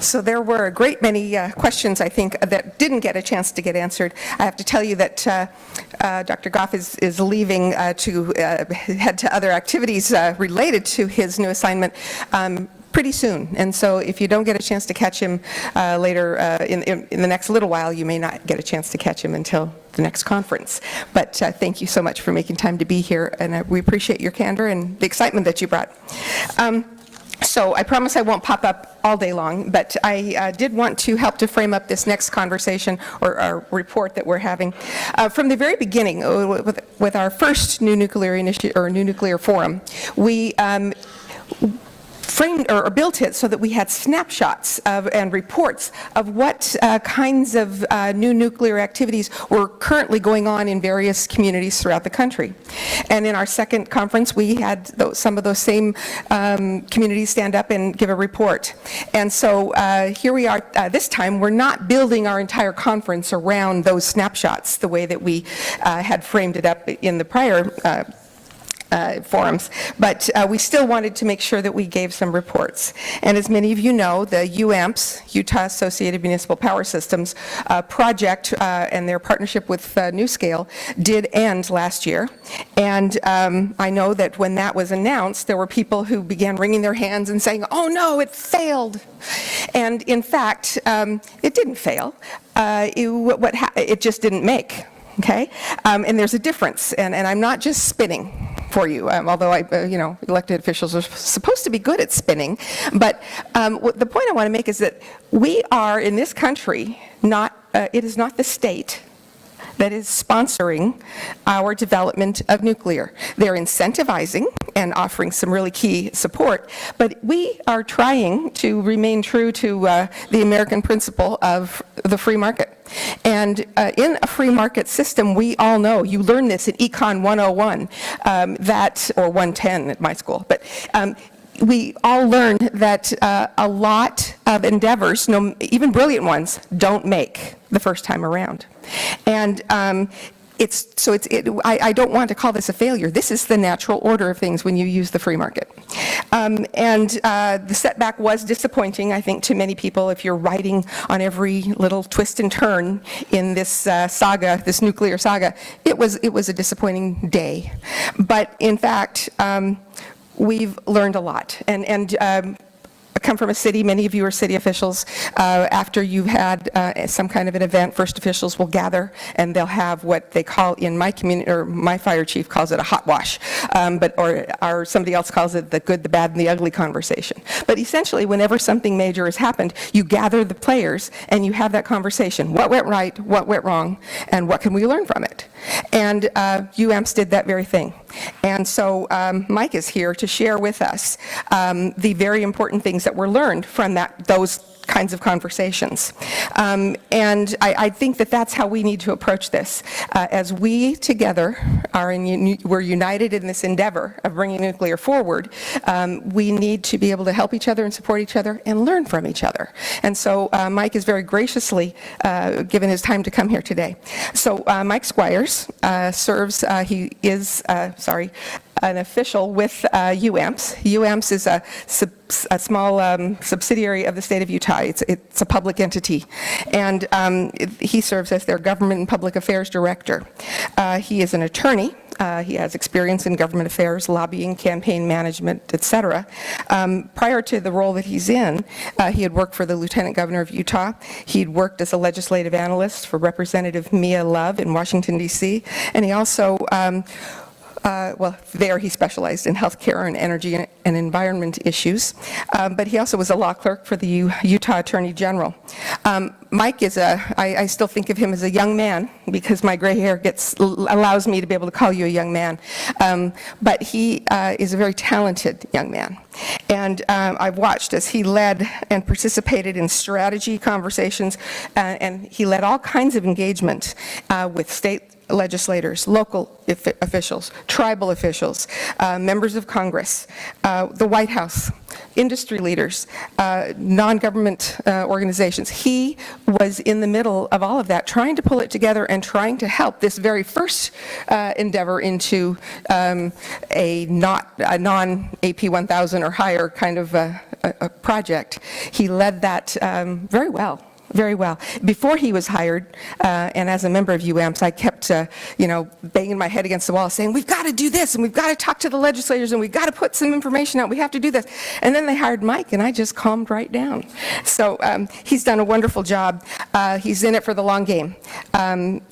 So there were a great many questions, I think, that didn't get a chance to get answered. I have to tell you that Dr. Goff is leaving to head to other activities related to his new assignment pretty soon, and so if you don't get a chance to catch him later in the next little while, you may not get a chance to catch him until the next conference. But thank you so much for making time to be here, and we appreciate your candor and the excitement that you brought. So I promise I won't pop up all day long, but I did want to help to frame up this next conversation or our report that we're having. From the very beginning, with our first new nuclear initiative or new nuclear forum, we framed or built it so that we had snapshots and reports of what kinds of new nuclear activities were currently going on in various communities throughout the country. And in our second conference, we had some of those same communities stand up and give a report. And so here we are this time. We're not building our entire conference around those snapshots the way that we had framed it up in the prior forums, but we still wanted to make sure that we gave some reports. And as many of you know, the UAMPS, Utah Associated Municipal Power Systems project and their partnership with NuScale did end last year. And I know that when that was announced, there were people who began wringing their hands and saying, oh no, it failed. And in fact, it didn't fail. It just didn't make. Okay, and there's a difference, and I'm not just spinning for you, although elected officials are supposed to be good at spinning. But the point I want to make is that we are in this country it is not the state that is sponsoring our development of nuclear. They're incentivizing and offering some really key support, but we are trying to remain true to the American principle of the free market. And in a free market system, we all know, you learn this in Econ 101, or 110 at my school, but we all learned that a lot of endeavors, even brilliant ones, don't make the first time around. And I don't want to call this a failure. This is the natural order of things when you use the free market. The setback was disappointing, I think, to many people. If you're riding on every little twist and turn in this saga, this nuclear saga, it was a disappointing day. But in fact, we've learned a lot. And I come from a city, many of you are city officials. After you've had some kind of an event, first officials will gather and they'll have what they call in my community, or my fire chief calls it a hot wash, or somebody else calls it the good, the bad, and the ugly conversation. But essentially, whenever something major has happened, you gather the players and you have that conversation. What went right, what went wrong, and what can we learn from it? And UAMPS did that very thing. And so Mike is here to share with us the very important things that were learned from those kinds of conversations. And I think that that's how we need to approach this. As we together we're united in this endeavor of bringing nuclear forward, we need to be able to help each other and support each other and learn from each other. And so Mike is very graciously given his time to come here today. So Mike Squires serves, he is, an official with UAMPS. UAMPS is a small subsidiary of the state of Utah. It's a public entity. And he serves as their Government and Public Affairs Director. He is an attorney. He has experience in government affairs, lobbying, campaign management, etc. Prior to the role that he's in, he had worked for the Lieutenant Governor of Utah. He'd worked as a legislative analyst for Representative Mia Love in Washington, D.C. And he also there he specialized in healthcare and energy and environment issues, but he also was a law clerk for the Utah Attorney General. Mike is I still think of him as a young man because my gray hair allows me to be able to call you a young man, but he is a very talented young man. And I've watched as he led and participated in strategy conversations, and he led all kinds of engagement with state legislators, local officials, tribal officials, members of Congress, the White House, industry leaders, non-government organizations. He was in the middle of all of that, trying to pull it together and trying to help this very first endeavor into a non-AP 1000 or higher kind of a project, he led that very well. Very well. Before he was hired, and as a member of UAMPS, I kept, banging my head against the wall saying, we've got to do this, and we've got to talk to the legislators, and we've got to put some information out. We have to do this. And then they hired Mike, and I just calmed right down. So he's done a wonderful job. He's in it for the long game,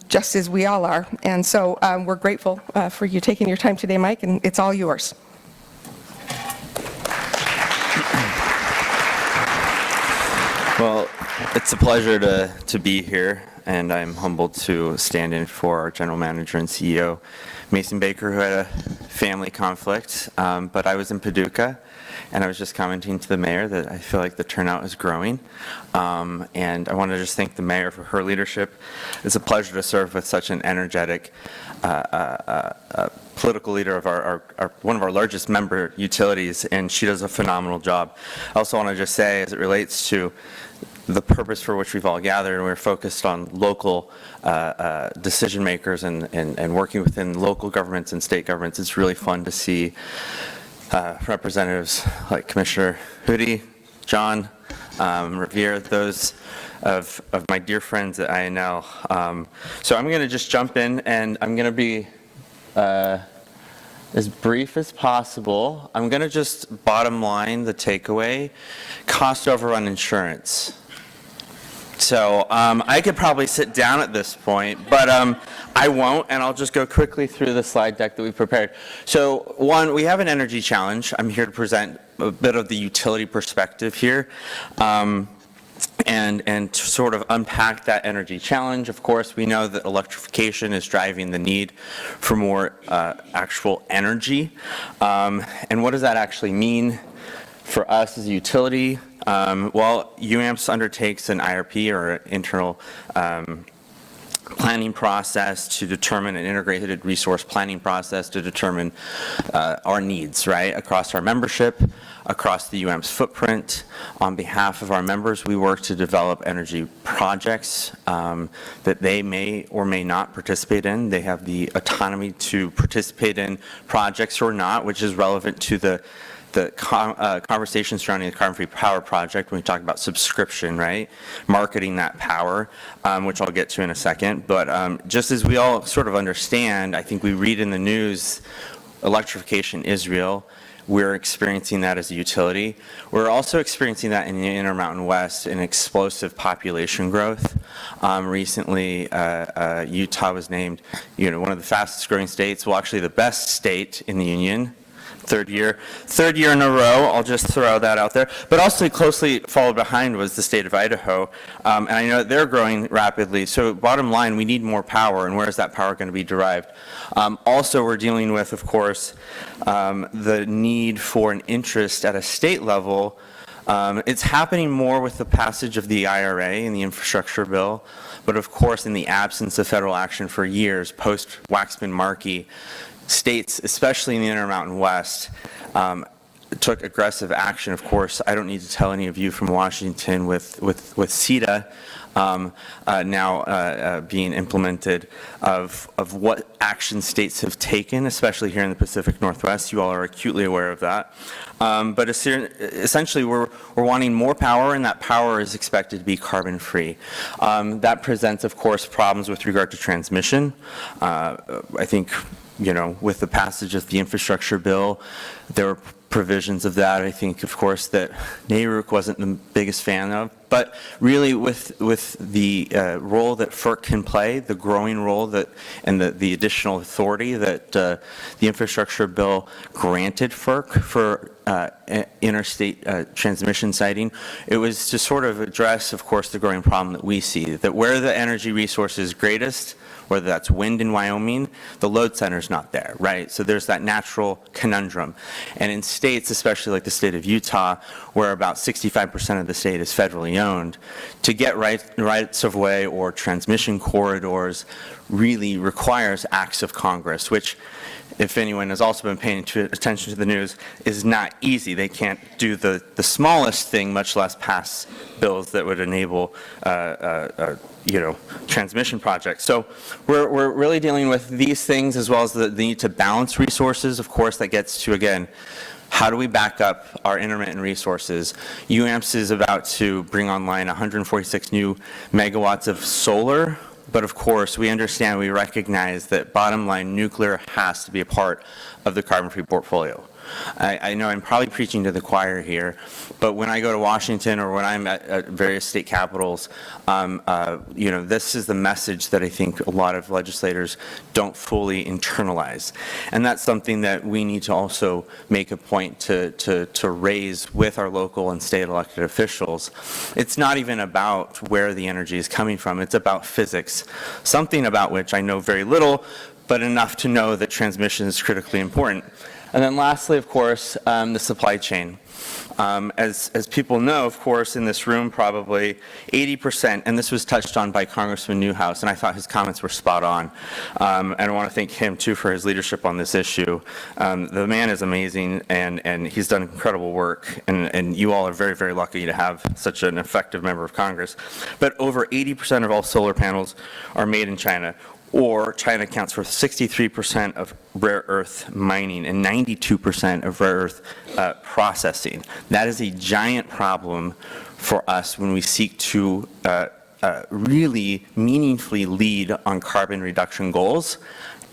just as we all are. And so we're grateful for you taking your time today, Mike, and it's all yours. Well, it's a pleasure to be here, and I'm humbled to stand in for our General Manager and CEO, Mason Baker, who had a family conflict. But I was in Paducah, and I was just commenting to the mayor that I feel like the turnout is growing. And I want to just thank the mayor for her leadership. It's a pleasure to serve with such an energetic political leader of one of our largest member utilities, and she does a phenomenal job. I also want to just say, as it relates to the purpose for which we've all gathered, and we're focused on local decision makers and working within local governments and state governments, it's really fun to see representatives like Commissioner Hootie, John, Revere, those of my dear friends at INL. So I'm going to just jump in, and I'm going to be as brief as possible. I'm going to just bottom line the takeaway: cost overrun insurance. So I could probably sit down at this point, but I won't, and I'll just go quickly through the slide deck that we prepared. So one, we have an energy challenge. I'm here to present a bit of the utility perspective here. And to sort of unpack that energy challenge. Of course, we know that electrification is driving the need for more actual energy. And what does that actually mean for us as a utility? Well, UAMPS undertakes an IRP, or internal planning process, to determine an integrated resource planning process to determine our needs, right, across our membership, across the UAMPS footprint. On behalf of our members, we work to develop energy projects that they may or may not participate in. They have the autonomy to participate in projects or not, which is relevant to the conversation surrounding the carbon-free power project when we talk about subscription, right? Marketing that power, which I'll get to in a second. But just as we all sort of understand, I think we read in the news, electrification is real. We're experiencing that as a utility. We're also experiencing that in the Intermountain West in explosive population growth. Recently, Utah was named, one of the fastest growing states, well, actually the best state in the union. Third year in a row. I'll just throw that out there. But also closely followed behind was the state of Idaho, and I know they're growing rapidly. So bottom line, we need more power, and where is that power going to be derived? Also, we're dealing with, of course, the need for an interest at a state level. It's happening more with the passage of the IRA and the infrastructure bill, but of course, in the absence of federal action for years, post-Waxman-Markey, states, especially in the Intermountain West, took aggressive action. Of course, I don't need to tell any of you from Washington with CETA now being implemented of what action states have taken, especially here in the Pacific Northwest. You all are acutely aware of that. But essentially, we're wanting more power, and that power is expected to be carbon-free. That presents, of course, problems with regard to transmission. I think, with the passage of the infrastructure bill, there were provisions of that, I think, of course, that NARUC wasn't the biggest fan of. But really, with the role that FERC can play, the growing role and the additional authority that the infrastructure bill granted FERC for interstate transmission siting, it was to sort of address, of course, the growing problem that we see, that where the energy resource is greatest, whether that's wind in Wyoming, the load center's not there, right? So there's that natural conundrum. And in states, especially like the state of Utah, where about 65% of the state is federally owned, to get rights of way or transmission corridors really requires acts of Congress, which, if anyone has also been paying attention to the news, is not easy. They can't do the smallest thing, much less pass bills that would enable transmission projects. So we're really dealing with these things, as well as the need to balance resources. Of course, that gets to, again, How do we back up our intermittent resources? UAMPS is about to bring online 146 new megawatts of solar, but of course, we understand, we recognize that bottom line, nuclear has to be a part of the carbon-free portfolio. I know I'm probably preaching to the choir here, but when I go to Washington or when I'm at various state capitals, this is the message that I think a lot of legislators don't fully internalize. And that's something that we need to also make a point to raise with our local and state elected officials. It's not even about where the energy is coming from, it's about physics, something about which I know very little, but enough to know that transmission is critically important. And then lastly, of course, the supply chain. As people know, of course, in this room, probably 80%, and this was touched on by Congressman Newhouse, and I thought his comments were spot on. And I want to thank him, too, for his leadership on this issue. The man is amazing, and he's done incredible work, and you all are very, very lucky to have such an effective member of Congress. But over 80% of all solar panels are made in China, or China accounts for 63% of rare earth mining and 92% of rare earth processing. That is a giant problem for us when we seek to really meaningfully lead on carbon reduction goals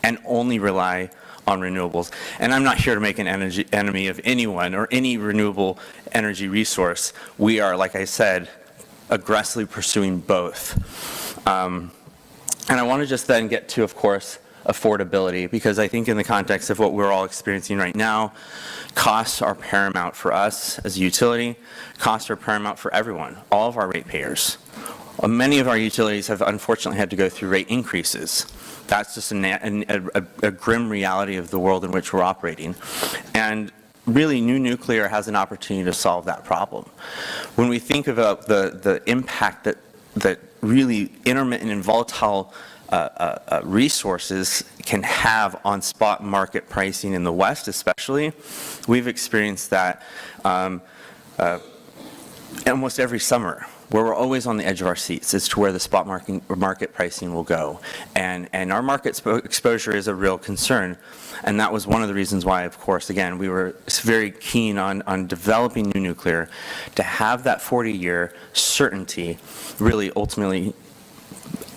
and only rely on renewables. And I'm not here to make an enemy of anyone or any renewable energy resource. We are, like I said, aggressively pursuing both. And I want to just then get to, of course, affordability, because I think in the context of what we're all experiencing right now, costs are paramount for us as a utility. Costs are paramount for everyone, all of our ratepayers. Many of our utilities have unfortunately had to go through rate increases. That's just a grim reality of the world in which we're operating. And really, new nuclear has an opportunity to solve that problem. When we think about the impact that really intermittent and volatile resources can have on spot market pricing in the West especially, we've experienced that almost every summer, where we're always on the edge of our seats as to where the spot market pricing will go. And our market exposure is a real concern. And that was one of the reasons why, of course, again, we were very keen on developing new nuclear to have that 40-year certainty, really ultimately,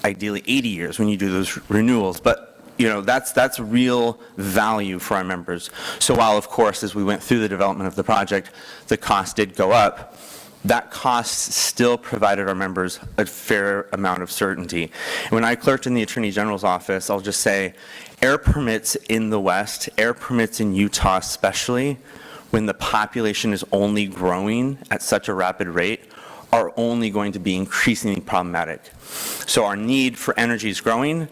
ideally 80 years when you do those renewals. But that's real value for our members. So while, of course, as we went through the development of the project, the cost did go up, that cost still provided our members a fair amount of certainty. And when I clerked in the Attorney General's office, I'll just say, air permits in the West, air permits in Utah especially, when the population is only growing at such a rapid rate, are only going to be increasingly problematic. So our need for energy is growing,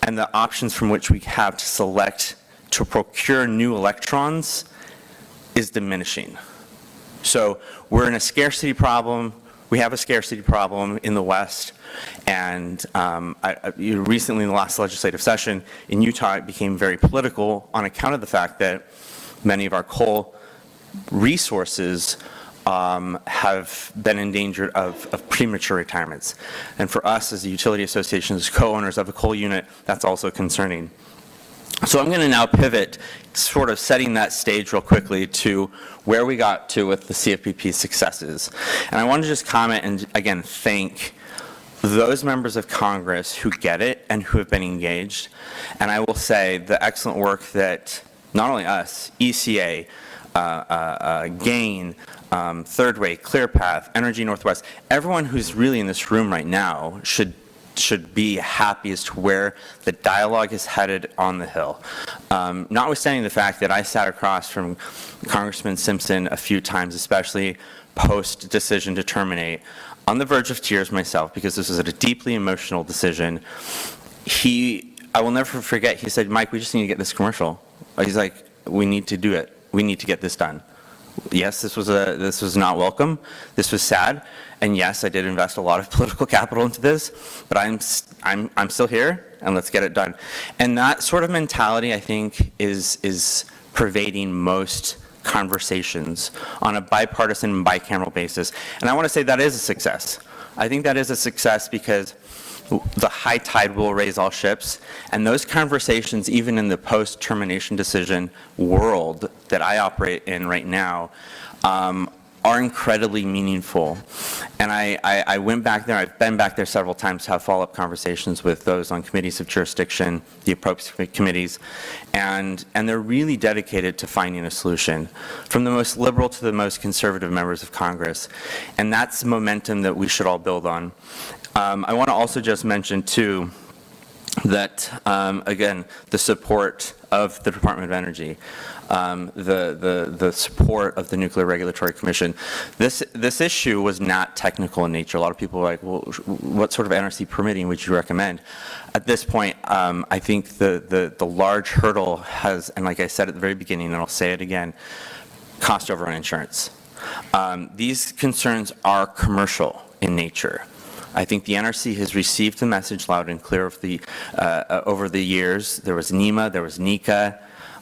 and the options from which we have to select to procure new electrons is diminishing. So we're in a scarcity problem. We have a scarcity problem in the West, and recently in the last legislative session in Utah, it became very political on account of the fact that many of our coal resources have been endangered of premature retirements. And for us as a utility association, as co-owners of a coal unit, that's also concerning. So I'm going to now pivot, sort of setting that stage real quickly to where we got to with the CFPP successes. And I want to just comment and, again, thank those members of Congress who get it and who have been engaged. And I will say the excellent work that not only us, ECA, GAIN, Third Way, ClearPath, Energy Northwest, everyone who's really in this room right now should be happy as to where the dialogue is headed on the Hill. Notwithstanding the fact that I sat across from Congressman Simpson a few times, especially post-decision to terminate, on the verge of tears myself, because this was a deeply emotional decision. I will never forget, he said, Mike, we just need to get this commercial. He's like, we need to do it. We need to get this done. Yes, this was not welcome. This was sad. And yes, I did invest a lot of political capital into this, but I'm still here, and let's get it done. And that sort of mentality, I think, is pervading most conversations on a bipartisan, bicameral basis. And I want to say that is a success. I think that is a success because the high tide will raise all ships. And those conversations, even in the post-termination decision world that I operate in right now, are incredibly meaningful. And I went back there, I've been back there several times to have follow-up conversations with those on committees of jurisdiction, the appropriate committees, and they're really dedicated to finding a solution, from the most liberal to the most conservative members of Congress. And that's momentum that we should all build on. I want to also just mention, too, that, again, the support of the Department of Energy, the support of the Nuclear Regulatory Commission. This issue was not technical in nature. A lot of people are like, well, what sort of NRC permitting would you recommend? At this point, I think the large hurdle has, and like I said at the very beginning, and I'll say it again, cost overrun insurance. These concerns are commercial in nature. I think the NRC has received the message loud and clear of over the years. There was NEMA, there was NECA.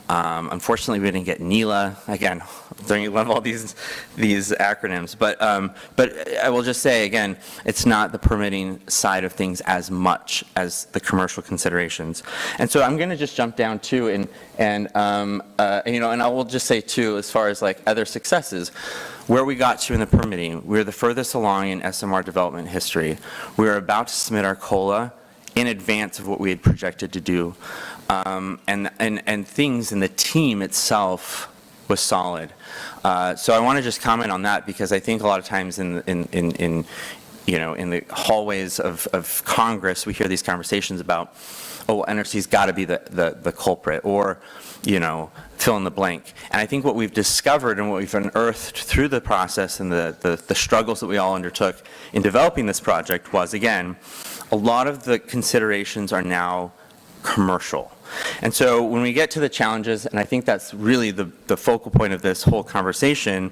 Unfortunately, we didn't get NELA. Again, I love all these acronyms. But I will just say, again, it's not the permitting side of things as much as the commercial considerations. And so I'm going to just jump down, too, and I will just say, too, as far as like other successes, where we got to in the permitting, we're the furthest along in SMR development history. We were about to submit our COLA in advance of what we had projected to do. And things in the team itself was solid. So I want to just comment on that, because I think a lot of times in the hallways of Congress, we hear these conversations about, oh, NRC's got to be the culprit, or, fill in the blank. And I think what we've discovered and what we've unearthed through the process and the struggles that we all undertook in developing this project was, again, a lot of the considerations are now commercial. And so when we get to the challenges, and I think that's really the focal point of this whole conversation,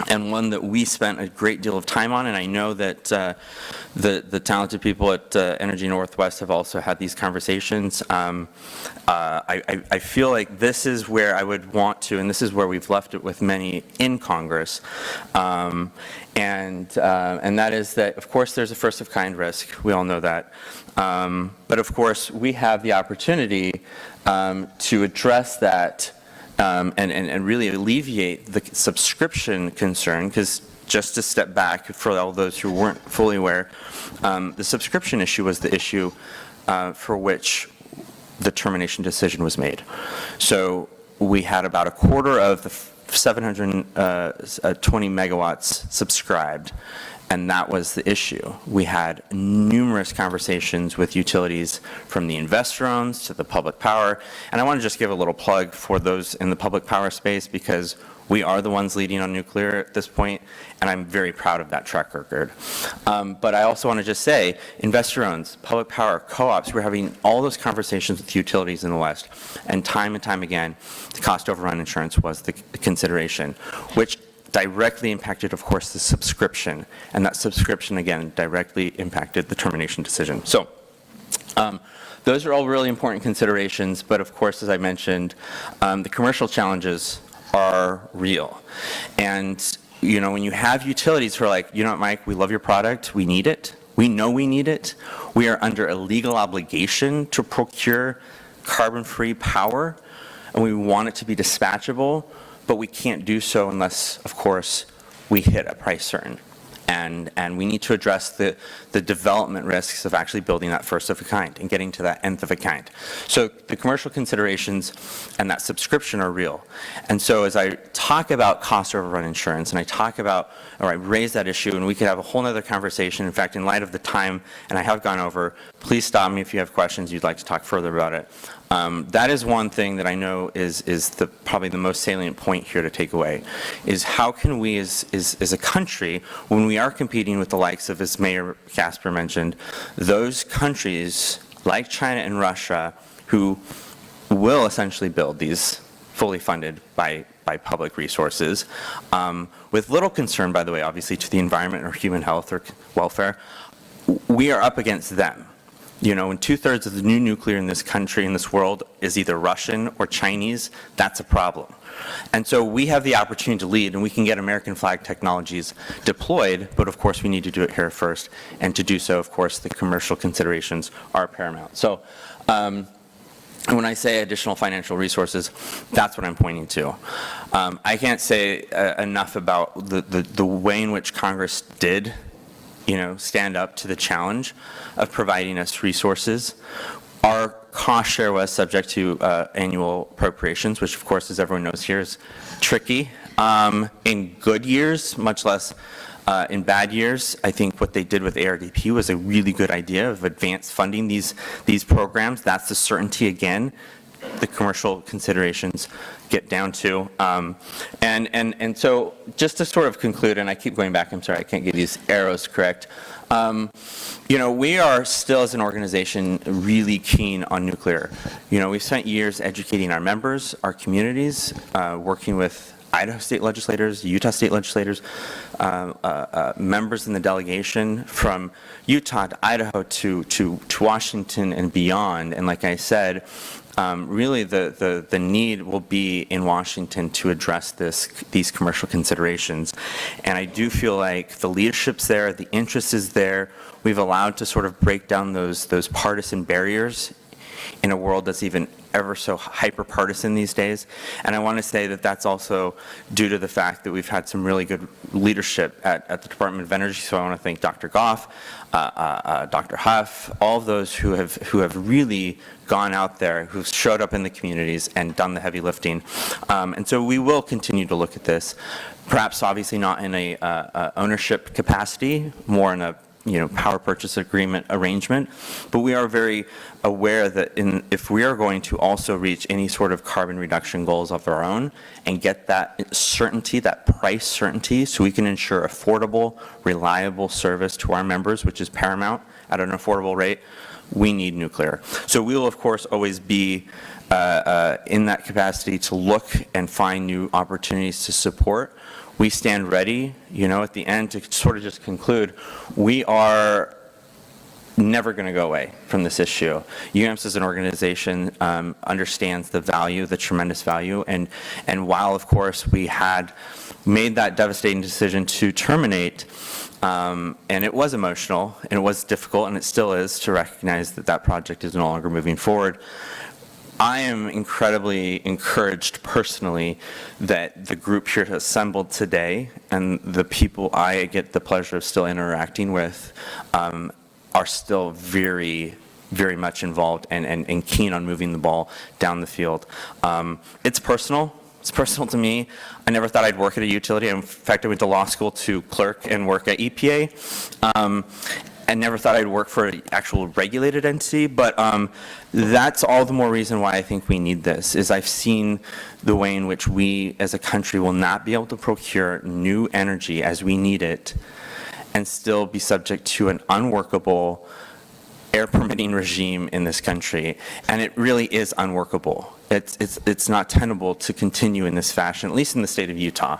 and one that we spent a great deal of time on, and I know that the talented people at Energy Northwest have also had these conversations. I feel like this is where I would want to, and this is where we've left it with many in Congress, and that is that, of course, there's a first-of-kind risk. We all know that. But, of course, we have the opportunity to address that and really alleviate the subscription concern, because just to step back for all those who weren't fully aware, the subscription issue was the issue for which the termination decision was made. So we had about a quarter of the 720 megawatts subscribed, and that was the issue. We had numerous conversations with utilities, from the investor-owns to the public power. And I want to just give a little plug for those in the public power space, because we are the ones leading on nuclear at this point, and I'm very proud of that track record. But I also want to just say, investor-owns, public power, co-ops, we're having all those conversations with utilities in the West, and time again, the cost overrun insurance was the consideration, which directly impacted, of course, the subscription, and that subscription, again, directly impacted the termination decision. So those are all really important considerations, but of course, as I mentioned, the commercial challenges are real. And when you have utilities who are like, Mike, we love your product, we need it, we know we need it, we are under a legal obligation to procure carbon-free power, and we want it to be dispatchable, but we can't do so unless, of course, we hit a price certain. And we need to address the development risks of actually building that first of a kind and getting to that nth of a kind. So the commercial considerations and that subscription are real. And so as I talk about cost overrun insurance, and I raise that issue, and we could have a whole nother conversation. In fact, in light of the time, and I have gone over, please stop me if you have questions you'd like to talk further about it. That is one thing that I know is probably the most salient point here to take away, is how can we as a country, when we are competing with the likes of, as Mayor Casper mentioned, those countries like China and Russia, who will essentially build these fully funded by public resources, with little concern, by the way, obviously, to the environment or human health or welfare, we are up against them. When 2/3 of the new nuclear in this country, in this world, is either Russian or Chinese, that's a problem. And so we have the opportunity to lead, and we can get American flag technologies deployed, but of course we need to do it here first. And to do so, of course, the commercial considerations are paramount. So when I say additional financial resources, that's what I'm pointing to. I can't say enough about the way in which Congress did stand up to the challenge of providing us resources. Our cost share was subject to annual appropriations, which of course, as everyone knows here, is tricky. In good years, much less in bad years. I think what they did with ARDP was a really good idea of advanced funding these programs. That's the certainty again. The commercial considerations get down to. And so just to sort of conclude, and I keep going back, I'm sorry, I can't get these arrows correct. We are still as an organization really keen on nuclear. We've spent years educating our members, our communities, working with Idaho state legislators, Utah state legislators, members in the delegation from Utah to Idaho to Washington and beyond. And like I said, really the need will be in Washington to address these commercial considerations. And I do feel like the leadership's there, the interest is there. We've allowed to sort of break down those partisan barriers in a world that's even ever so hyper-partisan these days. And I want to say that that's also due to the fact that we've had some really good leadership at the Department of Energy. So I want to thank Dr. Goff, Dr. Huff, all of those who have really gone out there, who've showed up in the communities and done the heavy lifting. And so we will continue to look at this, perhaps obviously not in a ownership capacity, more in a power purchase agreement arrangement, but we are very aware that if we are going to also reach any sort of carbon reduction goals of our own and get that certainty, that price certainty, so we can ensure affordable, reliable service to our members, which is paramount at an affordable rate, we need nuclear. So we will, of course, always be in that capacity to look and find new opportunities to support. We stand ready, at the end to sort of just conclude, we are never going to go away from this issue. UAMPS as an organization understands the value, the tremendous value, and while, of course, we had made that devastating decision to terminate, and it was emotional, and it was difficult, and it still is to recognize that that project is no longer moving forward. I am incredibly encouraged personally that the group here assembled today and the people I get the pleasure of still interacting with are still very, very much involved and keen on moving the ball down the field. It's personal. It's personal to me. I never thought I'd work at a utility. In fact, I went to law school to clerk and work at EPA. And never thought I'd work for an actual regulated entity, but that's all the more reason why I think we need this, is I've seen the way in which we as a country will not be able to procure new energy as we need it and still be subject to an unworkable air permitting regime in this country. And it really is unworkable. It's not tenable to continue in this fashion, at least in the state of Utah.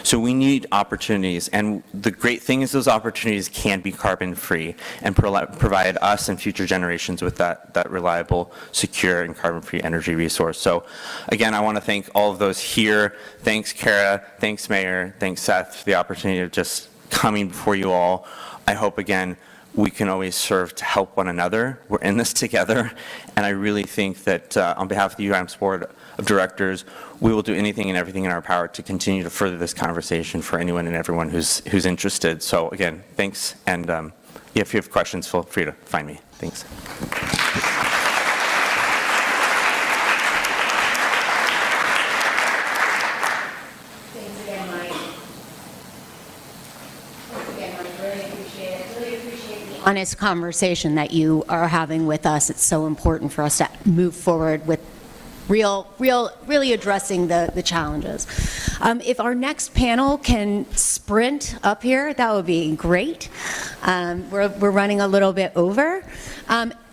So we need opportunities, and the great thing is those opportunities can be carbon-free and provide us and future generations with that reliable, secure, and carbon-free energy resource. So again, I want to thank all of those here. Thanks, Kara. Thanks, Mayor. Thanks, Seth, for the opportunity of just coming before you all. I hope, again, we can always serve to help one another. We're in this together, and I really think that on behalf of the UAMPS Board of Directors, we will do anything and everything in our power to continue to further this conversation for anyone and everyone who's interested. So again, thanks, and if you have questions, feel free to find me. Thanks. Honest conversation that you are having with us. It's so important for us to move forward with really addressing the challenges. If our next panel can sprint up here, that would be great. We're running a little bit over.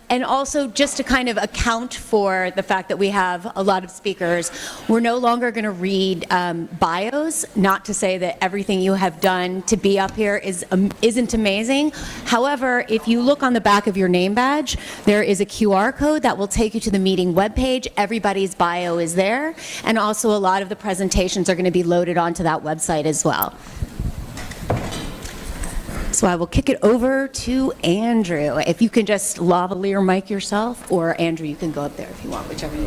And also, just to kind of account for the fact that we have a lot of speakers, we're no longer going to read bios, not to say that everything you have done to be up here isn't amazing. However, if you look on the back of your name badge, there is a QR code that will take you to the meeting webpage. Everybody's bio is there, and also a lot of the presentations are going to be loaded onto that website as well. So I will kick it over to Andrew. If you can just lavalier mic yourself, or Andrew, you can go up there if you want, whichever you